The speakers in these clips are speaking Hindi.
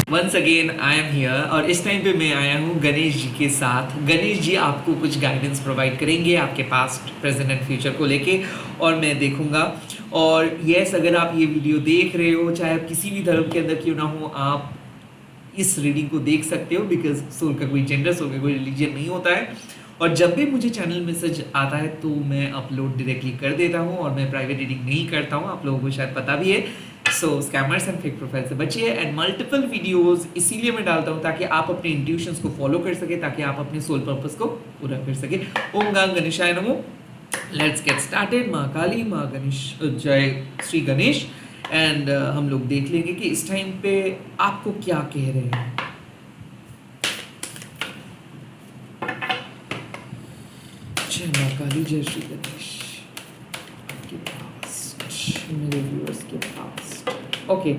Once again I am here और इस टाइम पे मैं आया हूँ गणेश जी के साथ। गणेश जी आपको कुछ गाइडेंस प्रोवाइड करेंगे आपके पास्ट प्रेजेंट एंड फ्यूचर को लेके और मैं देखूंगा। और यस, अगर आप ये वीडियो देख रहे हो, चाहे आप किसी भी धर्म के अंदर क्यों ना हो, आप इस रीडिंग को देख सकते हो बिकॉज सोल का कोई जेंडर, सोल का कोई रिलीजन नहीं होता है। और जब भी मुझे चैनल मैसेज आता है तो मैं अपलोड डायरेक्टली कर देता हूँ और मैं प्राइवेट रीडिंग नहीं करता हूँ, आप लोगों को शायद पता भी है। सो स्कैमर्स एंड फेक प्रोफाइल से बचिए। एंड मल्टीपल वीडियोस इसीलिए मैं डालता हूँ ताकि आप अपने इंट्यूशंस को फॉलो कर सके, ताकि आप अपने सोल पर्पस को पूरा कर सके। ओम गंग गणेशाय नमो। Let's get started. माँ काली, माँ गणेश, जय श्री गणेश। एंड हम लोग देख लेंगे कि इस टाइम पे आपको क्या कह रहे हैं। जय माँ काली, जय श्री गणेश। आपके पास्ट, मेरे व्यूअर्स के पास्ट। ओके,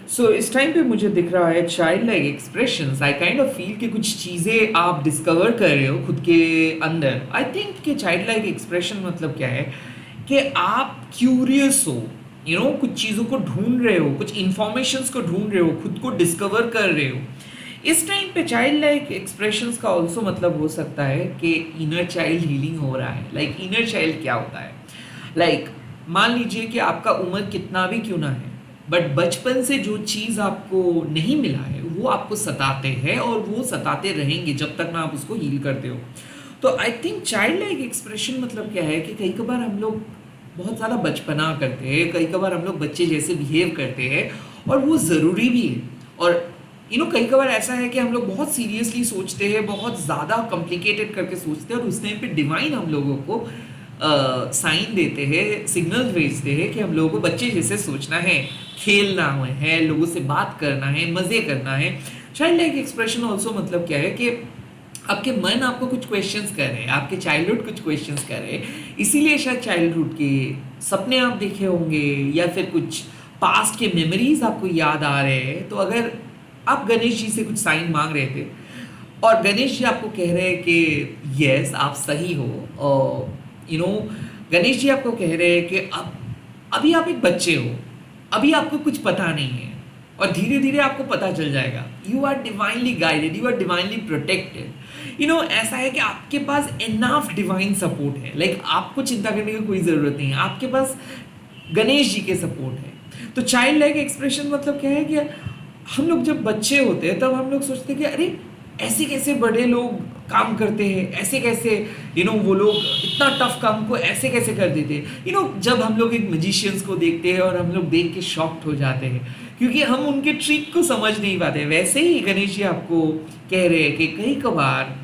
सो इस टाइम पे मुझे दिख रहा है child like expressions. I kind of feel कि कुछ चीज़ें आप डिस्कवर कर रहे हो खुद के अंदर। आई थिंक कि चाइल्ड लाइक एक्सप्रेशन मतलब क्या है कि आप क्यूरियस हो, कुछ चीज़ों को ढूंढ रहे हो, कुछ इंफॉर्मेशंस को ढूंढ रहे हो, खुद को डिस्कवर कर रहे हो। इस टाइम पे चाइल्ड लाइक एक्सप्रेशंस का ऑल्सो मतलब हो सकता है कि इनर चाइल्ड हीलिंग हो रहा है। लाइक इनर चाइल्ड क्या होता है? लाइक मान लीजिए कि आपका उम्र कितना भी क्यों ना है, बट बचपन से जो चीज़ आपको नहीं मिला है वो आपको सताते हैं और वो सताते रहेंगे जब तक ना आप उसको हील करते हो। तो I think child like expression मतलब क्या है कि कई बार हम लोग बहुत ज़्यादा बचपना करते हैं, कई बार हम लोग बच्चे जैसे बिहेव करते हैं और वो ज़रूरी भी है। और कई बार ऐसा है कि हम लोग बहुत सीरियसली सोचते हैं, बहुत ज़्यादा कॉम्प्लिकेटेड करके सोचते हैं और उस टाइम पे डिवाइन हम लोगों को साइन देते हैं, सिग्नल्स भेजते हैं कि हम लोगों को बच्चे जैसे सोचना है, खेलना है, लोगों से बात करना है, मज़े करना है। चाइल्ड लाइक एक्सप्रेशन ऑल्सो मतलब क्या है कि आपके मन आपको कुछ क्वेश्चंस कर रहे हैं, आपके चाइल्डहुड कुछ क्वेश्चंस कर रहे हैं, इसीलिए शायद चाइल्डहुड के सपने आप देखे होंगे या फिर कुछ पास्ट के मेमोरीज आपको याद आ रहे हैं। तो अगर आप गणेश जी से कुछ साइन मांग रहे थे और गणेश जी आपको कह रहे हैं कि यस आप सही हो, और गणेश जी आपको कह रहे हैं कि अभी आप एक बच्चे हो, अभी आपको कुछ पता नहीं है और धीरे धीरे आपको पता चल जाएगा। You are divinely guided, you are divinely protected. ऐसा है कि आपके पास इनफ डिवाइन सपोर्ट है। लाइक आपको चिंता करने की कोई ज़रूरत नहीं है, आपके पास गणेश जी के सपोर्ट है। तो चाइल्ड लाइक एक्सप्रेशन मतलब क्या है कि हम लोग जब बच्चे होते हैं तब हम लोग सोचते हैं कि अरे ऐसे कैसे बड़े लोग काम करते हैं, ऐसे कैसे वो लोग इतना टफ काम को ऐसे कैसे कर देते हैं। जब हम लोग एक मैजिशियंस को देखते हैं और हम लोग देख के शॉक्ड हो जाते हैं क्योंकि हम उनके ट्रिक को समझ नहीं पाते। वैसे ही गणेश जी आपको कह रहे हैं कि कई कबार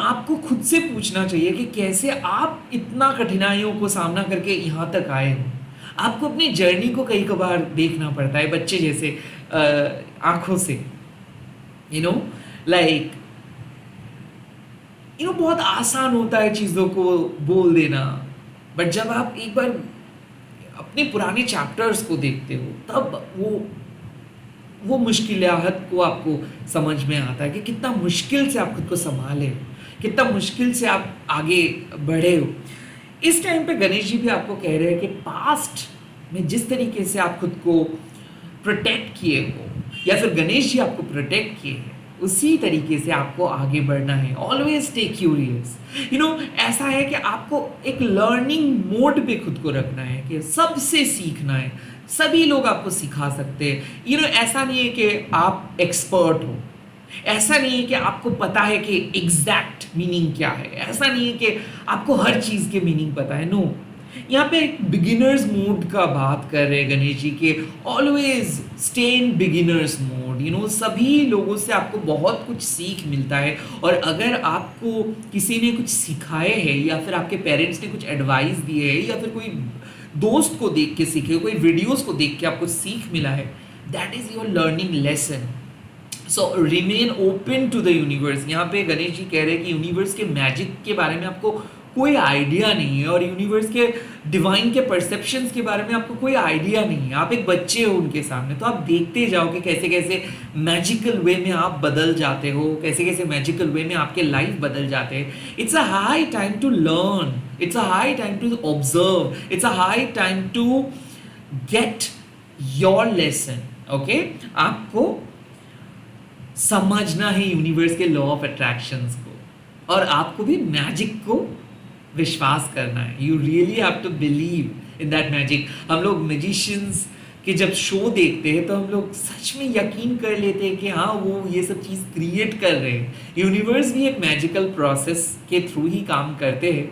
आपको खुद से पूछना चाहिए कि कैसे आप इतना कठिनाइयों को सामना करके यहाँ तक आए हो। आपको अपनी जर्नी को कई कबार देखना पड़ता है बच्चे जैसे आंखों से। लाइक बहुत आसान होता है चीज़ों को बोल देना, बट जब आप एक बार अपने पुराने चैप्टर्स को देखते हो तब वो मुश्किलात को आपको समझ में आता है कि कितना मुश्किल से आप खुद को संभाले हो, कितना मुश्किल से आप आगे बढ़े हो। इस टाइम पे गणेश जी भी आपको कह रहे हैं कि पास्ट में जिस तरीके से आप खुद को प्रोटेक्ट किए हो या फिर गणेश जी आपको प्रोटेक्ट किए हैं, उसी तरीके से आपको आगे बढ़ना है। Always stay curious. ऐसा है कि आपको एक लर्निंग मोड पे खुद को रखना है कि सबसे सीखना है। सभी लोग आपको सिखा सकते हैं। ऐसा नहीं है कि आप एक्सपर्ट हो, ऐसा नहीं है कि आपको पता है कि एग्जैक्ट मीनिंग क्या है, ऐसा नहीं है कि आपको हर चीज़ के मीनिंग पता है। नो, यहाँ पे एक बिगिनर्स मोड का बात कर रहे हैं गणेश जी के। Always stay in beginners mode. सभी लोगों से आपको बहुत कुछ सीख मिलता है और अगर आपको किसी ने कुछ सिखाए है या फिर आपके पेरेंट्स ने कुछ एडवाइस दिए है या फिर कोई दोस्त को देख के सीखे, कोई वीडियोस को देख के आपको सीख मिला है, that is your learning lesson. So remain open to the universe. यहाँ पे गणेश जी कह रहे हैं कि यूनिवर्स के मैजिक के बारे में आपको कोई आइडिया नहीं है और यूनिवर्स के डिवाइन के परसेप्शंस के बारे में आपको कोई आइडिया नहीं है। आप एक बच्चे हो उनके सामने, तो आप देखते जाओ कि कैसे कैसे मैजिकल वे में आप बदल जाते हो, कैसे कैसे मैजिकल वे में आपके लाइफ बदल जाते हैं। It's a high time to learn, it's a high time to observe, it's a high time to get your lesson. Okay, आपको समझना है यूनिवर्स के लॉ ऑफ अट्रैक्शंस को, और आपको भी मैजिक को विश्वास करना है। You really have to believe in that magic. हम लोग मैजिशियंस के जब शो देखते हैं तो हम लोग सच में यकीन कर लेते हैं कि हाँ वो ये सब चीज़ क्रिएट कर रहे हैं। यूनिवर्स भी एक मैजिकल प्रोसेस के थ्रू ही काम करते हैं,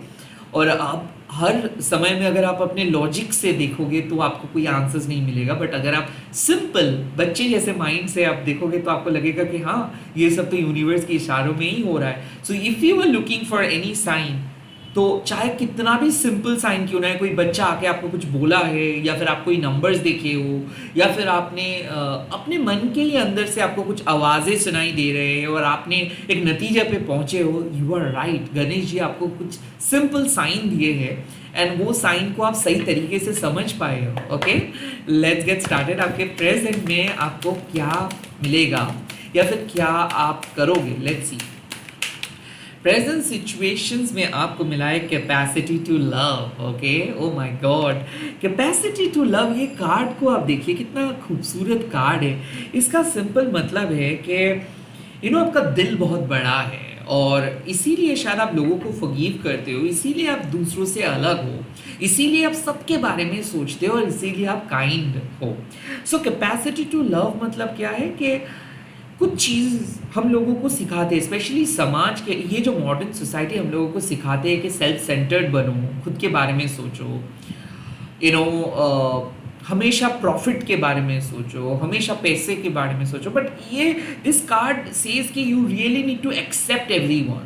और आप हर समय में अगर आप अपने लॉजिक से देखोगे तो आपको कोई आंसर्स नहीं मिलेगा, बट अगर आप सिंपल बच्चे जैसे माइंड से आप देखोगे तो आपको लगेगा कि हाँ ये सब तो यूनिवर्स के इशारों में ही हो रहा है। So if you are looking for any sign, तो चाहे कितना भी सिंपल साइन क्यों ना है, कोई बच्चा आके आपको कुछ बोला है, या फिर आप कोई नंबर्स देखे हो, या फिर आपने अपने मन के ही अंदर से आपको कुछ आवाज़ें सुनाई दे रहे हैं और आपने एक नतीजे पे पहुंचे हो, you are right. Ganesh ji आपको कुछ सिंपल साइन दिए हैं एंड वो साइन को आप सही तरीके से समझ पाए हो। Okay, let's get started. आपके प्रेजेंट में आपको क्या मिलेगा या फिर क्या आप करोगे, लेट्स सी। प्रेजेंट सिचुएशंस में आपको मिला है capacity to love. Okay, oh my God, capacity to love, ये कार्ड को आप देखिए कितना खूबसूरत कार्ड है। इसका सिंपल मतलब है कि आपका दिल बहुत बड़ा है और इसीलिए शायद आप लोगों को फॉरगिव करते हो, इसीलिए आप दूसरों से अलग हो, इसीलिए आप सबके बारे में सोचते हो और इसीलिए आप काइंड हो। सो कैपेसिटी टू लव मतलब क्या है कि कुछ चीज़ हम लोगों को सिखाते हैं, स्पेशली समाज के, ये जो मॉडर्न सोसाइटी हम लोगों को सिखाते हैं कि सेल्फ सेंटर्ड बनो, खुद के बारे में सोचो, हमेशा प्रॉफिट के बारे में सोचो, हमेशा पैसे के बारे में सोचो। बट ये दिस कार्ड सेज कि you really need to accept everyone,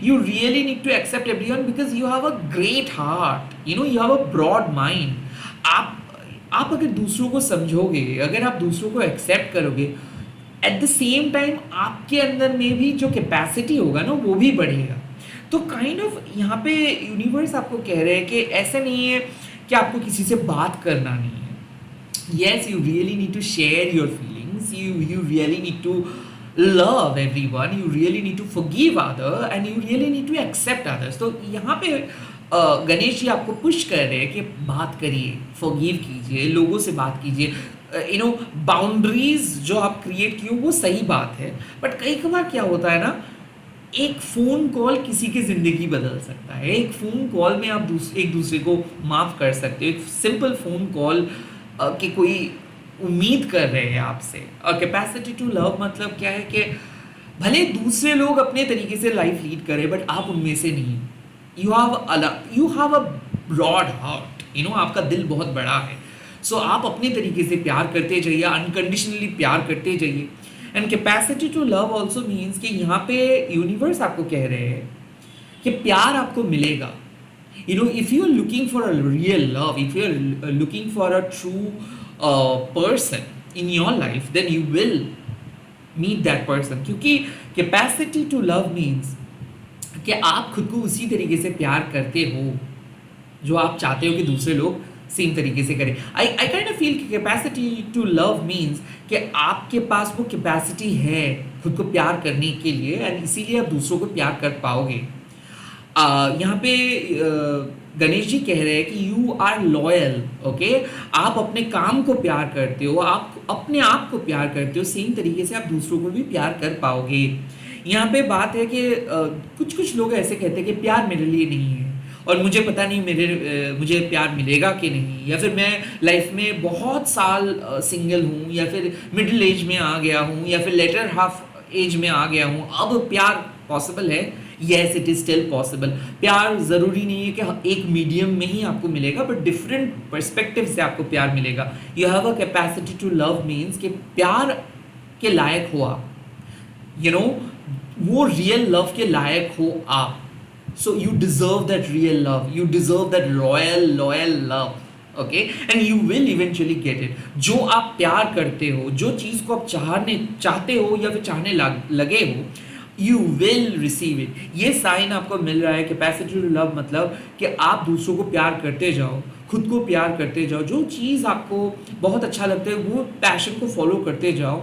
you really need to accept everyone because you have a great heart, you have a broad mind। आप अगर दूसरों को समझोगे, अगर आप दूसरों को एक्सेप्ट करोगे, एट द सेम टाइम आपके अंदर में भी जो कैपेसिटी होगा ना वो भी बढ़ेगा। तो काइंड ऑफ यहाँ पे यूनिवर्स आपको कह रहे हैं कि ऐसा नहीं है कि आपको किसी से बात करना नहीं है। Yes, you really need to share your feelings, you really need to love everyone, you really need to forgive other and you really need to accept others। तो यहाँ पे गणेश जी आपको पुश कर रहे हैं कि बात करिए, फॉरगिव कीजिए, लोगों से बात कीजिए। बाउंड्रीज जो आप क्रिएट किए वो सही बात है, बट कई बार क्या होता है ना, एक फ़ोन कॉल किसी की ज़िंदगी बदल सकता है। एक फ़ोन कॉल में आप एक दूसरे को माफ़ कर सकते हो। एक सिंपल फ़ोन कॉल के कोई उम्मीद कर रहे हैं आपसे। और कैपेसिटी टू लव मतलब क्या है कि भले दूसरे लोग अपने तरीके से लाइफ लीड करें बट आप उनमें से नहीं। You have a broad heart, आपका दिल बहुत बड़ा है। सो आप अपने तरीके से प्यार करते जाइए, अनकंडीशनली प्यार करते जाइए। And capacity to love also means कि यहाँ पे यूनिवर्स आपको कह रहे हैं कि प्यार आपको मिलेगा। If you are looking for a real love, if you are looking for a true person in your life, then you will meet that person। क्योंकि capacity to love means कि आप खुद को उसी तरीके से प्यार करते हो जो आप चाहते हो कि दूसरे लोग सेम तरीके से करें। I kind of feel कि capacity to love means कि आपके पास वो capacity है खुद को प्यार करने के लिए, और इसीलिए आप दूसरों को प्यार कर पाओगे। यहाँ पे गणेश जी कह रहे हैं कि यू आर लॉयल। ओके, आप अपने काम को प्यार करते हो, आप अपने आप को प्यार करते हो, सेम तरीके से आप दूसरों को भी प्यार कर पाओगे। यहाँ पे बात है कि कुछ लोग ऐसे कहते हैं कि प्यार मेरे लिए नहीं है और मुझे पता नहीं मुझे प्यार मिलेगा कि नहीं, या फिर मैं लाइफ में बहुत साल सिंगल हूँ, या फिर मिडिल एज में आ गया हूँ, या फिर लेटर हाफ एज में आ गया हूँ, अब प्यार पॉसिबल है। Yes, it is still possible. प्यार ज़रूरी नहीं है कि एक मीडियम में ही आपको मिलेगा, बट डिफरेंट पर्सपेक्टिव से आपको प्यार मिलेगा। You have a capacity to love means कि प्यार के लायक हो आप, वो रियल लव के लायक हो आप। So you deserve that real love, you deserve that loyal love. Okay, and you will eventually get it. जो आप प्यार करते हो, जो चीज़ को आप चाहते हो या फिर चाहने लगे हो, यू विल रिसीव इट। ये साइन आपको मिल रहा है। कैपेसिटी टू लव मतलब कि आप दूसरों को प्यार करते जाओ, खुद को प्यार करते जाओ, जो चीज़ आपको बहुत अच्छा लगता है वो पैशन को फॉलो करते जाओ।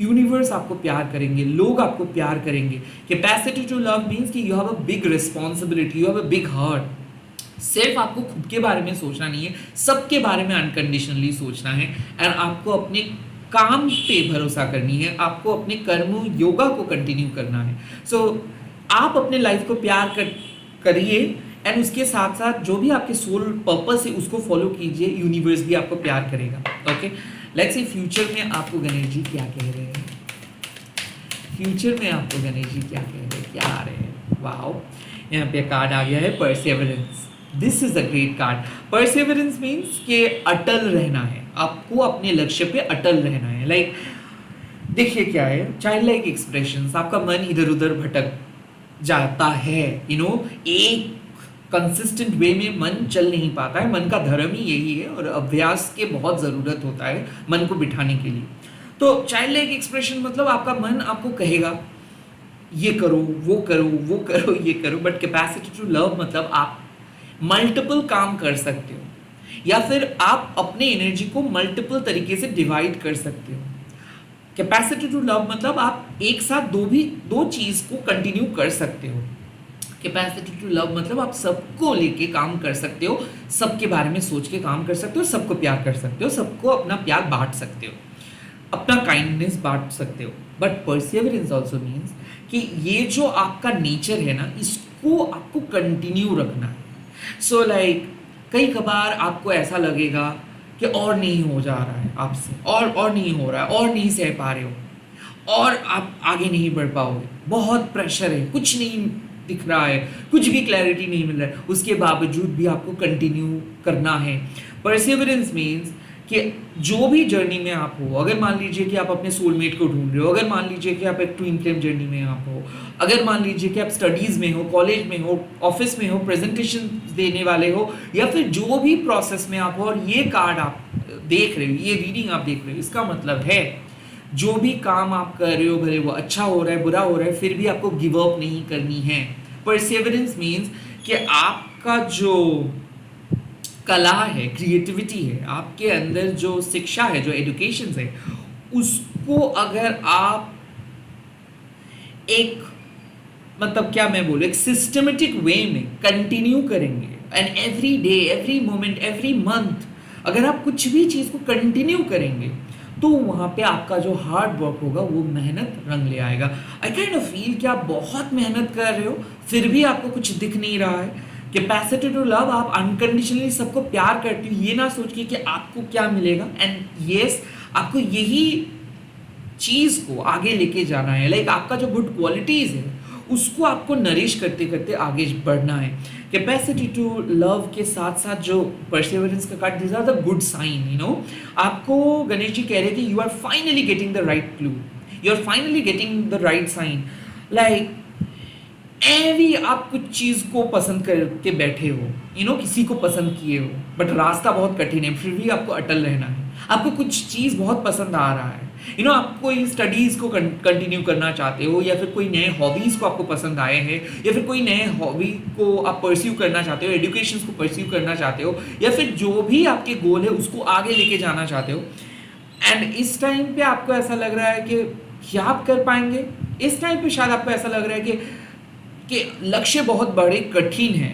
यूनिवर्स आपको प्यार करेंगे, लोग आपको प्यार करेंगे। कैपेसिटी टू लव मीन्स कि you have a big responsibility, you have a big heart. सिर्फ आपको खुद के बारे में सोचना नहीं है, सबके बारे में अनकंडीशनली सोचना है, एंड आपको अपने काम पे भरोसा करनी है, आपको अपने कर्म योगा को कंटिन्यू करना है। सो आप अपने लाइफ को करिए एंड उसके साथ साथ जो भी आपके सोल पर्पस है उसको फॉलो कीजिए, यूनिवर्स भी आपको प्यार करेगा। ओके, लेट्स सी फ्यूचर में आपको गणेश जी क्या कह रहे हैं। फ्यूचर में आपको गणेश जी क्या कह रहे हैं, क्या आ रहे हैं। वाओ, यहाँ पे कार्ड आ गया है Perseverance. This is a great card. Perseverance means कि अटल रहना है, आपको अपने लक्ष्य पे अटल रहना है। लाइक देखिए क्या है, चाइल्ड लाइक एक्सप्रेशंस, आपका मन इधर उधर भटक जाता है, एक कंसिस्टेंट वे में मन चल नहीं पाता है। मन का धर्म ही यही है और अभ्यास के बहुत ज़रूरत होता है मन को बिठाने के लिए। तो चाइल्ड लाइक एक्सप्रेशन मतलब आपका मन आपको कहेगा ये करो, वो करो, वो करो, ये करो, बट कैपेसिटी टू लव मतलब आप मल्टीपल काम कर सकते हो, या फिर आप अपने एनर्जी को मल्टीपल तरीके से डिवाइड कर सकते हो। कैपेसिटी टू लव मतलब आप एक साथ दो चीज को कंटिन्यू कर सकते हो। कैपेसिटी टू लव मतलब आप सबको लेके काम कर सकते हो, सबके बारे में सोच के काम कर सकते हो, सबको प्यार कर सकते हो, सबको अपना प्यार बांट सकते हो, अपना काइंडनेस बांट सकते हो। बट परसिवरेंस ऑल्सो मीन्स कि ये जो आपका नेचर है ना, इसको आपको कंटिन्यू रखना है। सो लाइक कई कबार आपको ऐसा लगेगा कि और नहीं हो जा रहा है आपसे, और नहीं हो रहा है, और नहीं सह पा रहे हो, और आप आगे नहीं बढ़ पाओगे, बहुत प्रेशर है, कुछ नहीं दिख रहा है, कुछ भी क्लैरिटी नहीं मिल रहा है, उसके बावजूद भी आपको कंटिन्यू करना है। परसिवरेंस मीन्स कि जो भी जर्नी में आप हो, अगर मान लीजिए कि आप अपने सोलमेट को ढूंढ रहे हो, अगर मान लीजिए कि आप एक ट्विन फ्लेम जर्नी में आप हो, अगर मान लीजिए कि आप स्टडीज़ में हो, कॉलेज में हो, ऑफिस में हो, प्रेजेंटेशन देने वाले हो, या फिर जो भी प्रोसेस में आप हो, और ये कार्ड आप देख रहे हो, ये रीडिंग आप देख रहे हो, इसका मतलब है जो भी काम आप कर रहे हो, भले वो अच्छा हो रहा है, बुरा हो रहा है, फिर भी आपको गिव अप नहीं करनी है। परसिवरेंस मीन्स कि आपका जो कला है, क्रिएटिविटी है, आपके अंदर जो शिक्षा है, जो एजुकेशन है, उसको अगर आप एक मतलब क्या मैं बोलूँ, एक सिस्टमेटिक वे में कंटिन्यू करेंगे, and every day, every moment, every month अगर आप कुछ भी चीज़ को कंटिन्यू करेंगे, तो वहाँ पे आपका जो हार्ड वर्क होगा वो मेहनत रंग ले आएगा। आई काइंड ऑफ फील कि आप बहुत मेहनत कर रहे हो, फिर भी आपको कुछ दिख नहीं रहा है। कैपेसिटी टू लव, आप अनकंडीशनली सबको प्यार करते हो, ये ना सोच के कि आपको क्या मिलेगा, एंड यस आपको यही चीज़ को आगे लेके जाना है। लाइक आपका जो गुड क्वालिटीज़ है उसको आपको नरिश करते करते आगे बढ़ना है। कैपेसिटी टू लव के साथ साथ जो परसिवरेंस का card, this are the good sign, आपको गणेश जी कह रहे थे you are finally getting the right clue, you are finally getting the right sign. Like एवी आप कुछ चीज़ को पसंद करके बैठे हो, किसी को पसंद किए हो, बट रास्ता बहुत कठिन है, फिर भी आपको अटल रहना है। आपको कुछ चीज़ बहुत पसंद आ रहा है, आप कोई स्टडीज़ को कंटिन्यू करना चाहते हो, या फिर कोई नए हॉबीज़ को आपको पसंद आए हैं, या फिर कोई नए हॉबी को आप परस्यू करना चाहते हो, एजुकेशन को परस्यू करना चाहते हो, या फिर जो भी आपके गोल है उसको आगे लेके जाना चाहते हो। एंड इस टाइम पे आपको ऐसा लग रहा है कि क्या आप कर पाएंगे। इस टाइम पे शायद आपको ऐसा लग रहा है कि लक्ष्य बहुत बड़े कठिन है,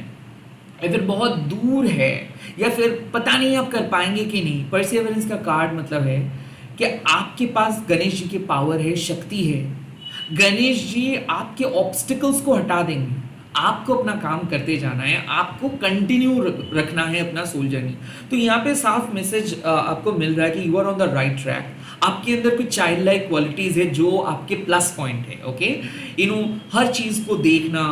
या फिर बहुत दूर है, या फिर पता नहीं आप कर पाएंगे कि नहीं। परसिवरेंस का कार्ड मतलब है कि आपके पास गणेश जी की पावर है, शक्ति है। गणेश जी आपके ऑब्स्टिकल्स को हटा देंगे, आपको अपना काम करते जाना है, आपको कंटिन्यू रखना है अपना सोल जर्नी। तो यहाँ पे साफ मैसेज आपको मिल रहा है कि you are on the right track. आपके अंदर कुछ चाइल्ड लाइक क्वालिटीज़ है जो आपके प्लस पॉइंट है। ओके, हर चीज़ को देखना,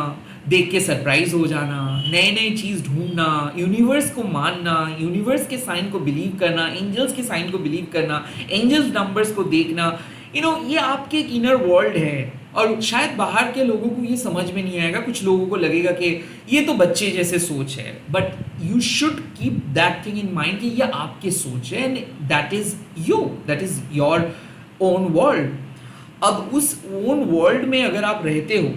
देख के सरप्राइज हो जाना, नए नए चीज़ ढूंढना, यूनिवर्स को मानना, यूनिवर्स के साइन को बिलीव करना, एंजल्स के साइन को बिलीव करना, एंजल्स नंबर्स को देखना, ये आपके एक इनर वर्ल्ड है। और शायद बाहर के लोगों को ये समझ में नहीं आएगा, कुछ लोगों को लगेगा कि ये तो बच्चे जैसे सोच है, but you should keep that thing in mind कि ये आपकी सोच है, and that is you, that is your own world. अब उस ओन वर्ल्ड में अगर आप रहते हो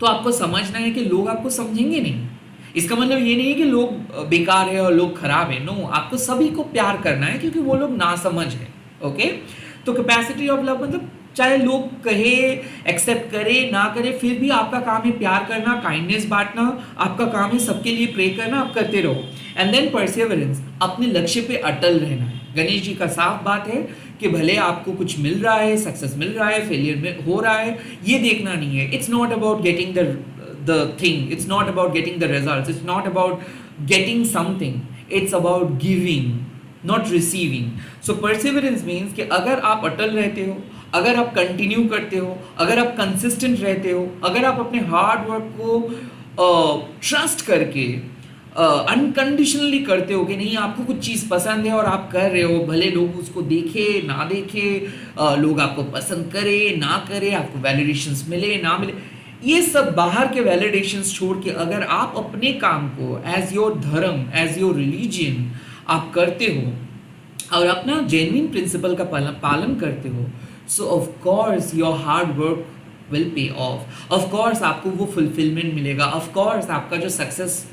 तो आपको समझना है कि लोग आपको समझेंगे नहीं। इसका मतलब ये नहीं है कि लोग बेकार है और लोग खराब है, नो, आपको सभी को प्यार करना है क्योंकि वो लोग ना समझ है। ओके, तो कैपेसिटी ऑफ लव मतलब चाहे लोग कहे, एक्सेप्ट करे ना करे, फिर भी आपका काम है प्यार करना, काइंडनेस बांटना, आपका काम है सबके लिए प्रे करना, आप करते रहो। एंड देन परसिवरेंस, अपने लक्ष्य पे अटल रहना है। गणेश जी का साफ बात है कि भले आपको कुछ मिल रहा है, सक्सेस मिल रहा है, फेलियर में हो रहा है, ये देखना नहीं है. It's not about getting the thing, it's not about getting the results, it's not about getting something, it's about giving, not receiving. So perseverance means कि अगर आप अटल रहते हो, अगर आप कंटिन्यू करते हो, अगर आप कंसिस्टेंट रहते हो, अगर आप अपने हार्ड वर्क को ट्रस्ट करके अनकंडीशनली करते हो कि नहीं आपको कुछ चीज़ पसंद है और आप कर रहे हो, भले लोग उसको देखे ना देखे, लोग आपको पसंद करे ना करे, आपको वैलिडेशंस मिले ना मिले, ये सब बाहर के वैलिडेशंस छोड़ के अगर आप अपने काम को एज योर धर्म, एज योर रिलीजन आप करते हो और अपना जेन्युइन प्रिंसिपल का पालन करते हो, सो of course your hard work will pay of. Of course आपको वो फुलफिलमेंट मिलेगा. ऑफ कोर्स आपका जो सक्सेस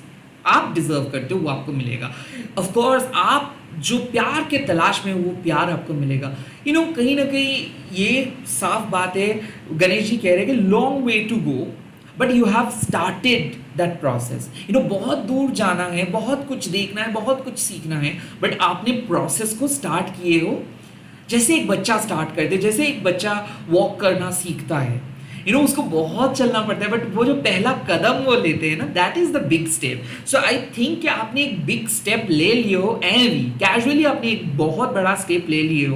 आप डिजर्व करते हो वो आपको मिलेगा. ऑफ कोर्स आप जो प्यार के तलाश में वो प्यार आपको मिलेगा. कहीं ना कहीं ये साफ बात है, गणेश जी कह रहे हैं कि long way to go but you have started that process. बहुत दूर जाना है, बहुत कुछ देखना है, बहुत कुछ सीखना है, बट आपने प्रोसेस को स्टार्ट किए हो. जैसे एक बच्चा स्टार्ट करते है, जैसे एक बच्चा वॉक करना सीखता है, उसको बहुत चलना पड़ता है, बट वो जो पहला कदम वो लेते हैं ना, that is the big step. So I think कि आपने एक बिग स्टेप ले लिए हो, कैजुअली आपने एक बहुत बड़ा स्टेप ले लिए हो.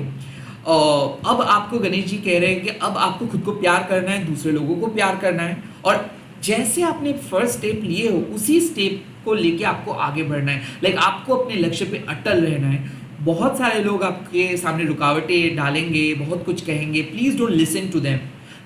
अब आपको गणेश जी कह रहे हैं कि अब आपको खुद को प्यार करना है, दूसरे लोगों को प्यार करना है, और जैसे आपने फर्स्ट स्टेप लिए हो उसी स्टेप को लेके आपको आगे बढ़ना है. लाइक आपको अपने लक्ष्य पे अटल रहना है. बहुत सारे लोग आपके सामने रुकावटें डालेंगे, बहुत कुछ कहेंगे. Please don't listen to them.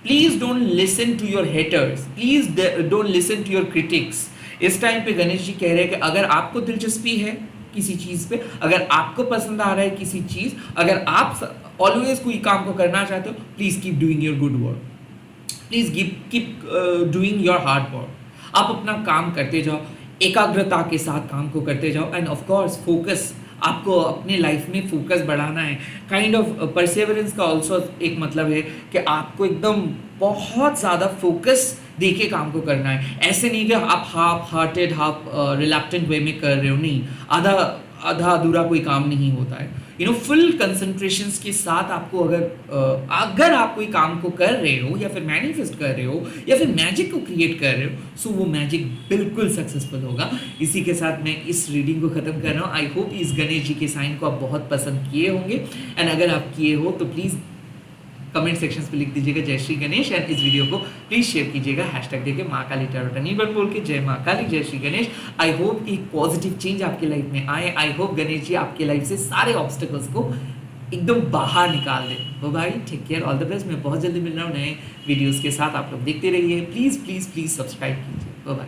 Please don't listen to your haters. Please don't listen to your critics. इस टाइम पे गणेश जी कह रहे हैं कि अगर आपको दिलचस्पी है किसी चीज़ पे, अगर आपको पसंद आ रहा है किसी चीज़, अगर आप ऑलवेज कोई काम को करना चाहते हो, please keep doing your good work. Please keep doing your hard work. आप अपना काम करते जाओ, एकाग्रता के साथ काम को करते जाओ, एंड ऑफ कोर्स फोकस. आपको अपने लाइफ में फोकस बढ़ाना है. काइंड ऑफ परसेवरेंस का ऑल्सो एक मतलब है कि आपको एकदम बहुत ज़्यादा फोकस देके काम को करना है. ऐसे नहीं कि आप हाफ हार्टेड, हाफ रिलैक्टेंट वे में कर रहे हो. नहीं, आधा अधूरा कोई काम नहीं होता है. फुल कंसंट्रेशन के साथ आपको अगर आप कोई काम को कर रहे हो, या फिर मैनिफेस्ट कर रहे हो, या फिर मैजिक को क्रिएट कर रहे हो, सो वो मैजिक बिल्कुल सक्सेसफुल होगा. इसी के साथ मैं इस रीडिंग को ख़त्म कर रहा हूँ. आई होप इस गणेश जी के साइन को आप बहुत पसंद किए होंगे, एंड अगर आप किए हो तो प्लीज़ कमेंट सेक्शंस पे लिख दीजिएगा जय श्री गणेश, एंड इस वीडियो को प्लीज शेयर कीजिएगा हैशटैग देके माँ काली टैरोट बोल के जय माँ काली जय श्री गणेश. आई होप एक पॉजिटिव चेंज आपकी लाइफ में आए. आई होप गणेश जी आपके लाइफ से सारे ऑब्स्टेकल्स को एकदम बाहर निकाल दे. वो भाई take care, all the best. मैं बहुत जल्दी मिल रहा हूँ नए वीडियोज़ के साथ. आप लोग देखते रहिए. प्लीज़ प्लीज़ प्लीज़ सब्सक्राइब कीजिए. बाय.